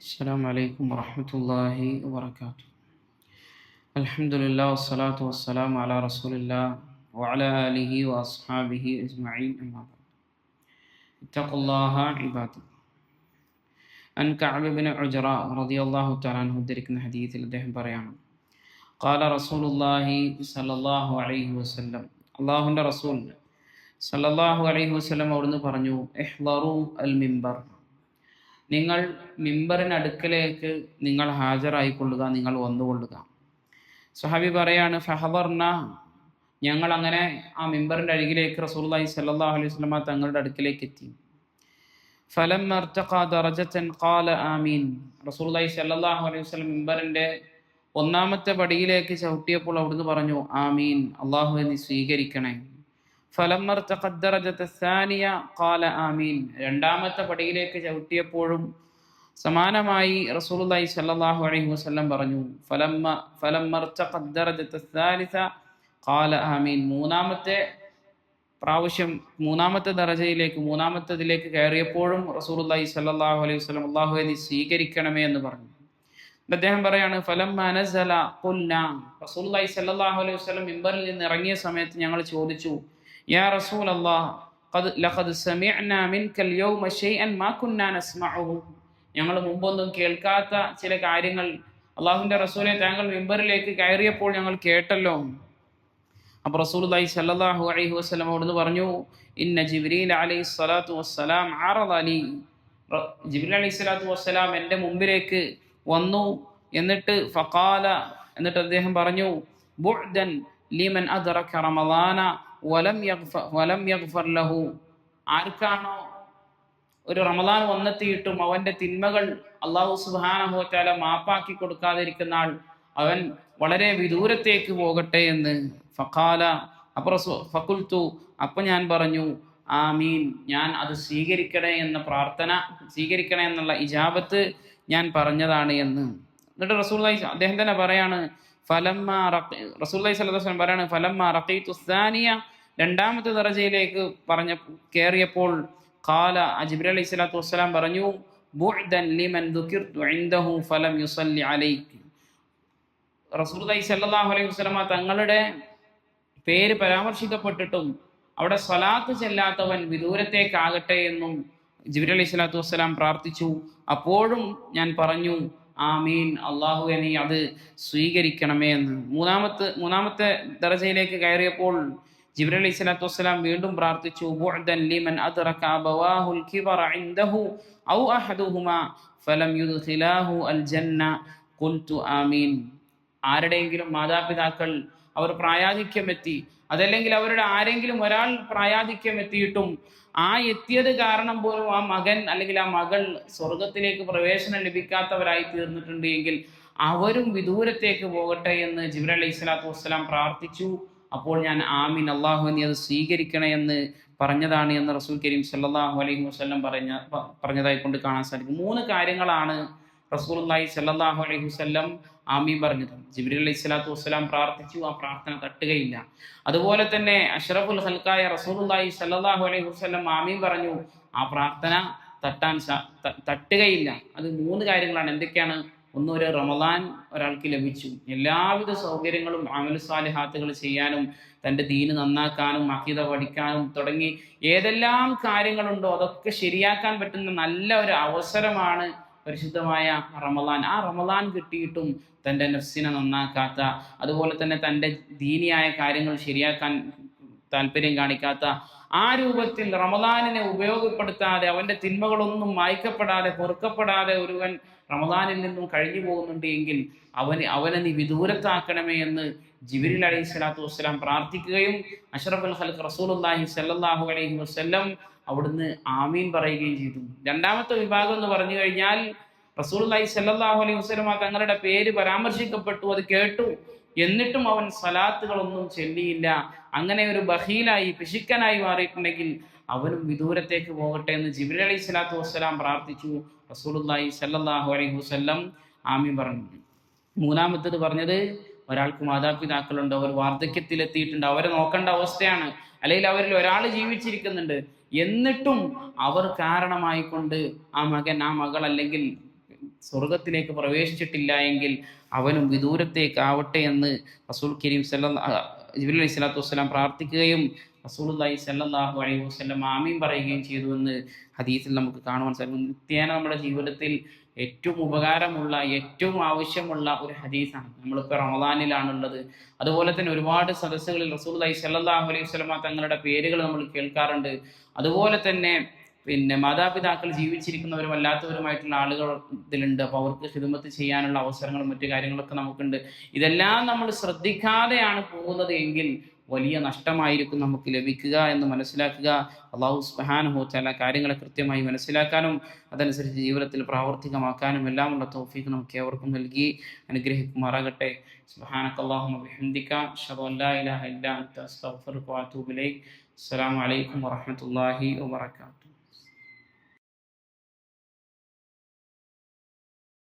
السلام عليكم ورحمة الله وبركاته. الحمد لله والصلاة والسلام على رسول الله وعلى آله وأصحابه أجمعين أما بعد. اتقوا الله عباد. عن كعب بن عجرة رضي الله تعالى عنه ذكرنا حديث الدهم بريان قال رسول الله صلى الله عليه وسلم الله رسول صلى الله عليه وسلم അവിടുന്ന് പറഞ്ഞു ഇഹ്ളറു അൽ മിമ്പർ, നിങ്ങൾ മിമ്പറിനടുക്കലേക്ക് നിങ്ങൾ ഹാജരായിക്കൊള്ളുക, നിങ്ങൾ വന്നുകൊള്ളുക. സ്വഹാബി പറയാണ് ഫഹദർന, ഞങ്ങൾ അങ്ങനെ ആ മിമ്പറിൻ്റെ അരികിലേക്ക് റസൂലുള്ളാഹി സ്വല്ലല്ലാഹു അലൈഹി വസല്ലമ തങ്ങളുടെ അടുക്കിലേക്ക് എത്തി. ഫലമ്മ ഇർതഖാ ദറജതൻ ഖാല ആമീൻ, റസൂലുള്ളാഹി സ്വല്ലല്ലാഹു അലൈഹി വസല്ലം മിമ്പറിൻ്റെ ഒന്നാമത്തെ പടിയിലേക്ക് ചവിട്ടിയപ്പോൾ അവിടുന്ന് പറഞ്ഞു ആമീൻ, അല്ലാഹുവേ നീ സ്വീകരിക്കണേ. ഫലമ്മ ഇർതഖാ ദറജത സാനിയ ഖാല ആമീൻ, രണ്ടാമത്തെ പടിയിലേക്ക് ചവിട്ടിയപ്പോഴും സമാനമായി റസൂലുള്ളാഹി സ്വല്ലല്ലാഹു അലൈഹി വസല്ലം പറഞ്ഞു ഫലമ്മ ഇർതഖാ ദറജത സാലിസ ഖാല ആമീൻ, മൂന്നാമത്തെ പ്രാവശ്യം മൂന്നാമത്തെ ദറജയിലേക്ക് മൂന്നാമത്തേതിലേക്ക് കയറിയപ്പോഴും റസൂലുള്ളാഹി സ്വല്ലല്ലാഹു അലൈഹി വസല്ലം അല്ലാഹുവേ നീ സ്വീകരിക്കണമേ എന്ന് പറഞ്ഞു. അദ്ദേഹം പറയാണ് ഫലമ്മ നസല ഖുൽനാ, റസൂലുള്ളാഹി സ്വല്ലല്ലാഹു അലൈഹി വസല്ലം മിമ്പറിൽ നിന്ന് ഇറങ്ങിയ സമയത്ത് ഞങ്ങൾ ചോദിച്ചു യാ റസൂലല്ലാഹ് ലഖദ് സമിഅനാ മിൻകൽ യൗമ ശൈഅൻ മാ കുന്നാ നസ്മഉഹു, ഞങ്ങൾ മുമ്പൊന്നും കേൾക്കാത്ത ചില കാര്യങ്ങൾ അല്ലാഹുവിൻ്റെ റസൂലെ താങ്കൾ മിമ്പറിലേക്ക് കയറിയപ്പോൾ ഞങ്ങൾ കേട്ടല്ലോ. അപ്പോൾ റസൂലുള്ളാഹി സ്വല്ലല്ലാഹു അലൈഹി വസല്ലം അവിടുന്ന് പറഞ്ഞു ഇന്ന ജിബ്രീൽ അലൈഹി സ്വലാത്തു വസ്സലാം അറദ ലി, ജിബ്രീൽ അലൈഹി സ്വലാത്തു വസ്സലാം എൻ്റെ മുമ്പിലേക്ക് വന്നു. എന്നിട്ട് ഫഖാല, എന്നിട്ട് അദ്ദേഹം പറഞ്ഞു ബുഅദൻ ലിമൻ അദ്റക റമളാന വലം യഗ്ഫർ ലഹു, ആർക്കാണോ ഒരു റമളാൻ വന്നെത്തിയിട്ടും അവൻ്റെ തിന്മകൾ അല്ലാഹു സുബ്ഹാനഹു വ തആല മാപ്പാക്കി കൊടുക്കാതിരിക്കുന്ന ആൾ, അവൻ വളരെ വിദൂരത്തേക്ക് പോകട്ടെ എന്ന്. ഫഖാല, ഫഖുൽതു, അപ്പം ഞാൻ പറഞ്ഞു ആമീൻ, ഞാൻ അത് സ്വീകരിക്കണേ എന്ന പ്രാർത്ഥന, സ്വീകരിക്കണേ എന്നുള്ള ഇജാബത്ത് ഞാൻ പറഞ്ഞതാണ് എന്ന്. എന്നിട്ട് റസൂലുള്ളാഹി അദ്ദേഹം തന്നെ പറയാണ് റസൂലുള്ളാഹി സ്വല്ലല്ലാഹു അലൈഹി വസല്ലം പറയാണ് ഫലമ്മ റഖീതു സാനിയ, രണ്ടാമത്തെ ദറജയിലേക്ക് കയറിയപ്പോൾ ഖാല, ജിബ്രീൽ അലൈഹി സ്വലാത്തു വസ്സലാം പറഞ്ഞു ബുഅദൻ ലിമൻ ദുകിർതു ഇൻദഹു ഫലം യുസല്ലി അലൈക, റസൂലുള്ളാഹി സ്വല്ലല്ലാഹു അലൈഹി വസല്ലം തങ്ങളുടെ പേര് പരാമർശിക്കപ്പെട്ടിട്ടും അവിടെ സ്വലാത്ത് ചെല്ലാത്തവൻ വിദൂരത്തേക്കാകട്ടെ എന്നും ജിബ്രീൽ അലൈഹി സ്വലാത്തു വസ്സലാം പ്രാർത്ഥിച്ചു. അപ്പോഴും ഞാൻ പറഞ്ഞു ആമീൻ, അല്ലാഹുവേ നീ അത് സ്വീകരിക്കണമേ എന്ന്. മൂന്നാമത്തെ ദറജയിലേക്ക് കയറിയപ്പോൾ ജിബ്രീൽ അലൈഹി സ്വലാത്തു വസ്സലാം വീണ്ടും പ്രാർത്ഥിച്ചു ബുഅദൻ ലിമൻ അദ്റക അബവാഹുൽ കിബറ ഇൻദഹു ഔ അഹദുഹുമാ ഫലം യുദ്ഖിലാഹു അൽ ജന്ന ഖുൽതു ആമീൻ, ആരുടെയെങ്കിലും മാതാപിതാക്കൾ അവർ പ്രായാധിക്യം എത്തി, അതല്ലെങ്കിൽ അവരുടെ ആരെങ്കിലും ഒരാൾ പ്രായാധിക്യം എത്തിയിട്ടും ആ എത്തിയത് കാരണം പോലും ആ മകൻ അല്ലെങ്കിൽ ആ മകൾ സ്വർഗത്തിലേക്ക് പ്രവേശനം ലഭിക്കാത്തവരായി തീർന്നിട്ടുണ്ട് എങ്കിൽ അവരും വിദൂരത്തേക്ക് പോകട്ടെ എന്ന് ജിബ്രീൽ അലൈഹി സ്വലാത്തു വസ്സലാം പ്രാർത്ഥിച്ചു. അപ്പോൾ ഞാൻ ആമീൻ, അല്ലാഹു നീ അത് സ്വീകരിക്കണേ എന്ന് പറഞ്ഞതാണ് എന്ന് റസൂൽ കരീം സല്ലല്ലാഹു അലൈഹി വസല്ലം പറഞ്ഞതായി കൊണ്ട് കാണാൻ സാധിക്കും. 3 കാര്യങ്ങളാണ് റസൂലുള്ളാഹി സല്ലല്ലാഹു അലൈഹി വസല്ലം ആമീൻ പറഞ്ഞത്. ജിബ്രീൽ അലൈഹി സ്വലാത്തു വസ്സലാം പ്രാർത്ഥിച്ചു, ആ പ്രാർത്ഥന തട്ടുകയില്ല. അതുപോലെ തന്നെ അഷ്റഫുൽ ഖൽഖായ റസൂലുള്ളാഹി സല്ലല്ലാഹു അലൈഹി വസല്ലം ആമീൻ പറഞ്ഞു, ആ പ്രാർത്ഥന തട്ടുകയില്ല. അത് 3 കാര്യങ്ങളാണ്. എന്തൊക്കെയാണ്? ഒന്ന്, ഒരു റമളാൻ ഒരാൾക്ക് ലഭിച്ചു, എല്ലാവിധ സൗകര്യങ്ങളും അമൽ സാലിഹാത്തുകൾ ചെയ്യാനും തൻ്റെ ദീന് നന്നാക്കാനും അഖീദ പഠിക്കാനും തുടങ്ങി ഏതെല്ലാം കാര്യങ്ങളുണ്ടോ അതൊക്കെ ശരിയാക്കാൻ പറ്റുന്ന നല്ല ഒരു അവസരമാണ് പരിശുദ്ധമായ റമളാൻ. ആ റമളാൻ കിട്ടിയിട്ടും തൻ്റെ നഫ്സിനെ നന്നാക്കാത്ത, അതുപോലെ തന്നെ തൻ്റെ ദീനിയായ കാര്യങ്ങൾ ശരിയാക്കാൻ താല്പര്യം കാണിക്കാത്ത, ആ രൂപത്തിൽ റമളാനിനെ ഉപയോഗപ്പെടുത്താതെ അവൻ്റെ തിന്മകളൊന്നും മായ്ക്കപ്പെടാതെ പൊറുക്കപ്പെടാതെ ഒരുവൻ റമളാനിൽ നിന്നും കഴിഞ്ഞു പോകുന്നുണ്ട് എങ്കിൽ അവനെ നീ വിദൂരത്താക്കണമേ എന്ന് ജിബ്രീൽ അലൈഹി സ്വലാത്തു വസ്സലാം പ്രാർത്ഥിക്കുകയും അഷ്റഫുൽ ഖൽഖ് റസൂലുള്ളാഹി സ്വല്ലല്ലാഹു അലൈഹി വസല്ലം അവിടുന്ന് ആമീൻ പറയുകയും ചെയ്തു. രണ്ടാമത്തെ വിഭാഗം എന്ന് പറഞ്ഞു കഴിഞ്ഞാൽ റസൂലുള്ളാഹി സ്വല്ലല്ലാഹു അലൈഹി വസല്ലം തങ്ങളുടെ പേര് പരാമർശിക്കപ്പെട്ടു, അത് കേട്ടു, എന്നിട്ടും അവൻ സ്വലാത്തുകളൊന്നും ചൊല്ലിയില്ല. അങ്ങനെ ഒരു ബഖീലായി, പിശുക്കനായി മാറിയിട്ടുണ്ടെങ്കിൽ അവനും വിദൂരത്തേക്ക് പോകട്ടെ എന്ന് ജിബ്രീൽ അലൈഹി സ്വലാത്തു വസ്സലാം പ്രാർത്ഥിച്ചു. റസൂലുള്ളാഹി സ്വല്ലല്ലാഹു അലൈഹി വസല്ലം ആമീൻ പറഞ്ഞു. മൂന്നാമത്തേത് പറഞ്ഞത് ഒരാൾക്ക് മാതാപിതാക്കളുണ്ട്, അവർ വാർദ്ധക്യത്തിലെത്തിയിട്ടുണ്ട്, അവരെ നോക്കേണ്ട അവസ്ഥയാണ്, അല്ലെങ്കിൽ അവരിൽ ഒരാൾ ജീവിച്ചിരിക്കുന്നുണ്ട്, എന്നിട്ടും അവർ കാരണമായിക്കൊണ്ട് ആ മകൻ, ആ മകൾ അല്ലെങ്കിൽ സ്വർഗത്തിലേക്ക് പ്രവേശിച്ചിട്ടില്ല എങ്കിൽ അവനും വിദൂരത്തേക്ക് ആവട്ടെ എന്ന് റസൂൽ കരീം ജിബ്രീൽ അലൈഹി സ്വലാത്തു വസ്സലാം പ്രാർത്ഥിക്കുകയും റസൂലുള്ളാഹി സ്വല്ലല്ലാഹു അലൈഹി വസല്ലം ആമീൻ പറയുകയും ചെയ്തു എന്ന് ഹദീസിൽ നമുക്ക് കാണുവാൻ സാധിക്കും. നിത്യേന നമ്മുടെ ജീവിതത്തിൽ ഏറ്റവും ഉപകാരമുള്ള, ഏറ്റവും ആവശ്യമുള്ള ഒരു ഹദീസാണ്. നമ്മളിപ്പോൾ റമദാനിലാണുള്ളത്. അതുപോലെ തന്നെ ഒരുപാട് സദസ്സുകളിൽ റസൂലുള്ളാഹി സ്വല്ലല്ലാഹു അലൈഹി വസല്ലം തങ്ങളുടെ പേരുകൾ നമ്മൾ കേൾക്കാറുണ്ട്. അതുപോലെ തന്നെ മാതാപിതാക്കൾ ജീവിച്ചിരിക്കുന്നവരും അല്ലാത്തവരുമായിട്ടുള്ള ആളുകൾ ഇതിലുണ്ട്. അപ്പോൾ അവർക്ക് ഖിദ്മത്ത് ചെയ്യാനുള്ള അവസരങ്ങളും മറ്റു കാര്യങ്ങളൊക്കെ നമുക്കുണ്ട്. ഇതെല്ലാം നമ്മൾ ശ്രദ്ധിക്കാതെയാണ് പോകുന്നത് എങ്കിൽ വലിയ നഷ്ടമായിരിക്കും നമുക്ക് ലഭിക്കുക എന്ന് മനസ്സിലാക്കുക. അല്ലാഹു സുബ്ഹാനഹു വ തആല കാര്യങ്ങളെ കൃത്യമായി മനസ്സിലാക്കാനും അതനുസരിച്ച് ജീവിതത്തിൽ പ്രാവർത്തികമാക്കാനും എല്ലാമുള്ള തൗഫീഖ് നമുക്ക് ഏവർക്കും നൽകി അനുഗ്രഹിക്കുമാറാകട്ടെ. സുബ്ഹാനകല്ലാഹുമ്മ ബിഹംദിക അഷ്ഹദു അൻ ലാ ഇലാഹ ഇല്ലാ അൻത അസ്തഗ്ഫിറുക വ അതൂബു ഇലൈക്. അസ്സലാമു അലൈക്കും വറഹ്മത്തുള്ളാഹി വബറകാതുഹു.